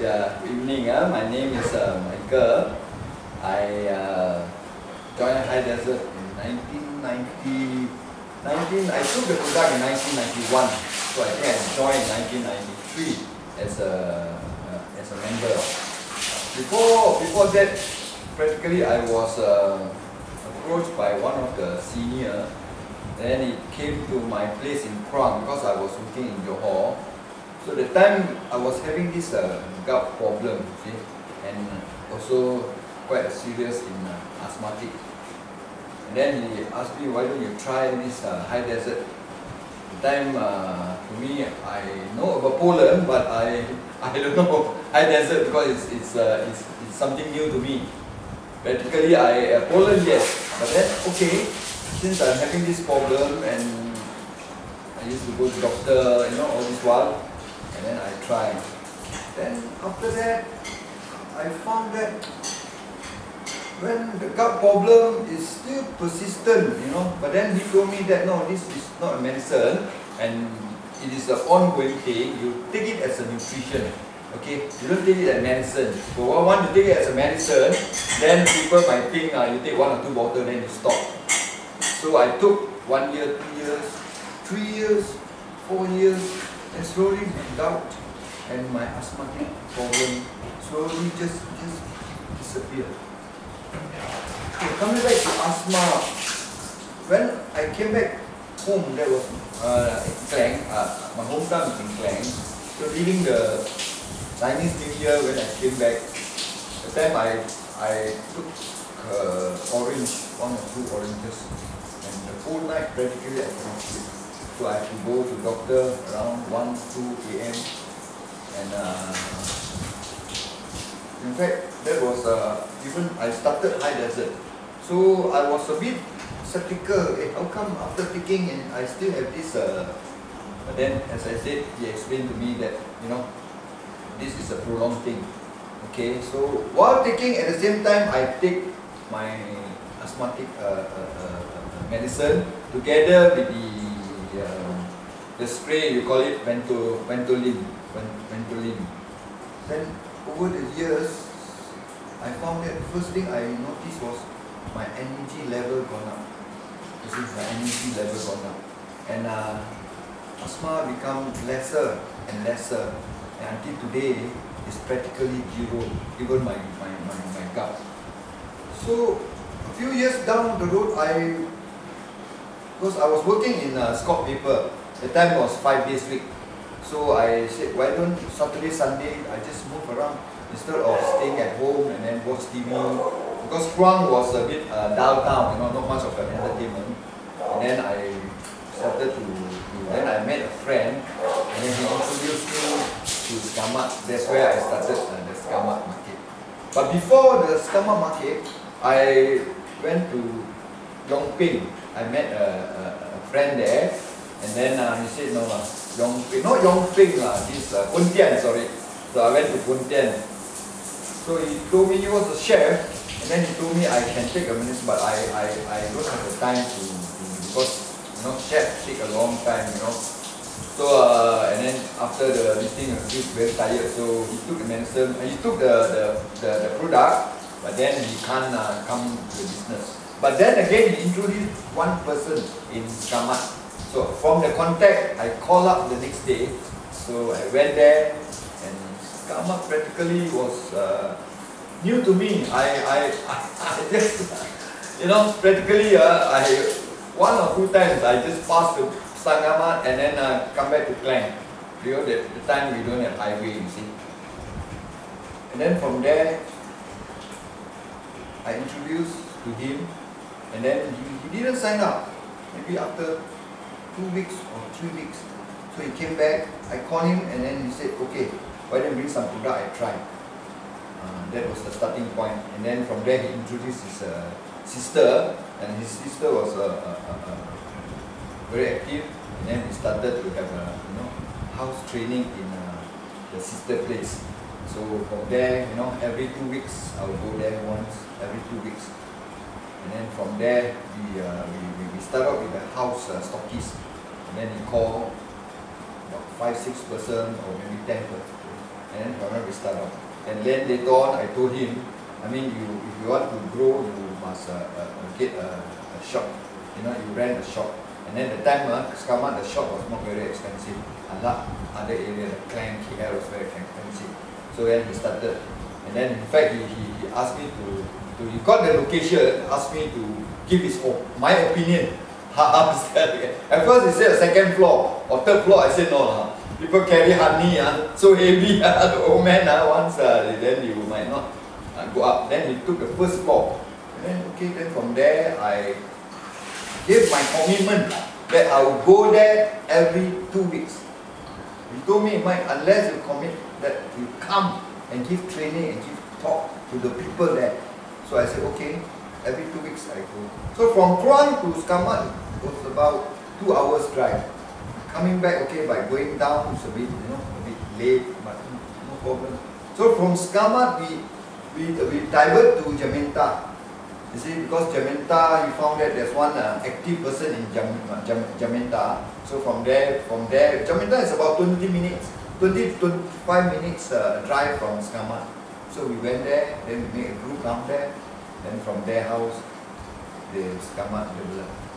Good evening. My name is Michael. I joined High Desert in 1990. I took the product in 1991, so I think I joined in 1993 as a member. Before that, practically I was approached by one of the senior. Then it came to my place in Krang because I was working in Johor. So the time I was having this gout problem, see, and also quite serious in asthmatic. And then he asked me, why don't you try this High Desert? The time to me, I know about Poland, but I don't know High Desert because it's something new to me. Practically, Poland, yes, but then okay, since I'm having this problem and I used to go to doctor, all this while. And then I tried. Then after that, I found that when the gout problem is still persistent, but then he told me that no, this is not a medicine and it is an ongoing thing. You take it as a nutrition, okay? You don't take it as medicine. But I want to take it as a medicine, then people might think you take 1 or 2 bottles, then you stop. So I took 1 year, 2 years, 3 years, 4 years, and slowly my gout and my asthmatic problem slowly just disappeared. Okay, coming back to asthma, when I came back home, that was in Klang, my hometown is in Klang. So during the Chinese New Year when I came back, the time I took orange, 1 or 2 oranges, and the whole night practically I cannot sleep. So I had to go to doctor around 1, 2 a.m. And in fact, that was even I started High Desert. So I was a bit skeptical. How come after taking and I still have this? But then, as I said, he explained to me that this is a prolonged thing. Okay, so while taking at the same time, I take my asthmatic medicine together with the spray, you call it Ventolin. Then over the years, I found that the first thing I noticed was my energy level gone up. This is my energy level gone up, and asthma become lesser and lesser, and until today it's practically zero. Even my gout. So a few years down the road, because I was working in Scott paper. The time was 5 days a week. So I said, why don't Saturday, Sunday, I just move around instead of staying at home and then watch TV. Because Krang was a bit downtown, not much of an entertainment. And then I started then I met a friend and then he introduced me to Skamat. That's where I started the Skamat market. But before the Skamat market, I went to Yongping. I met a friend there. And then he said, no, Yongping, not Yongping, this Pontian, sorry. So I went to Pontian. So he told me he was a chef, and then he told me I can take a medicine, but I don't have the time to because chefs take a long time, So and then after the meeting, he was very tired, so he took the medicine, he took the product, but then he can't come to the business. But then again, he introduced one person in Kamat. So from the contact, I called up the next day. So I went there, and Skamat practically was new to me. I just, practically, 1 or 2 times I just passed to Skamat and then come back to Klang. The time we don't have highway, you see. And then from there, I introduced to him, and then he didn't sign up. Maybe after 2 weeks or 3 weeks. So he came back, I called him and then he said, okay, why don't you bring some product, I try. That was the starting point. And then from there he introduced his sister, and his sister was very active, and then we started to have house training in the sister place. So from there, every 2 weeks I will go there once, every 2 weeks. And then from there, we start out with the house stockist. And then he called about 5-6 person or maybe 10 And then from there we start off. And then later on, I told him, I mean, if you want to grow, you must get a shop. You know, you rent a shop. And then the time, Skamat, the shop was not very expensive. Unlike other area, the Klang, KL was very expensive. So then he started. And then in fact, he asked me he got the location, asked me to give my opinion. At first he said second floor or third floor. I said no. People carry honey, so heavy. The old man, once then you might not go up. Then he took the first floor. And then okay, then from there I gave my commitment that I will go there every 2 weeks. He told me, Mike, unless you commit that you come and give training and give talk to the people there. So I said, okay, every 2 weeks I go. So from Kruan to Skamat was about 2 hours drive. Coming back, okay, by going down it's a bit, a bit late, but no problem. So from Skamat we divert to Jamenta. You see, because Jamenta, you found that there's one active person in Jamenta. So from there, Jamenta is about 20 to 25 minutes drive from Skamat. So we went there, then we made a group down there, then from their house, the Skamat developed.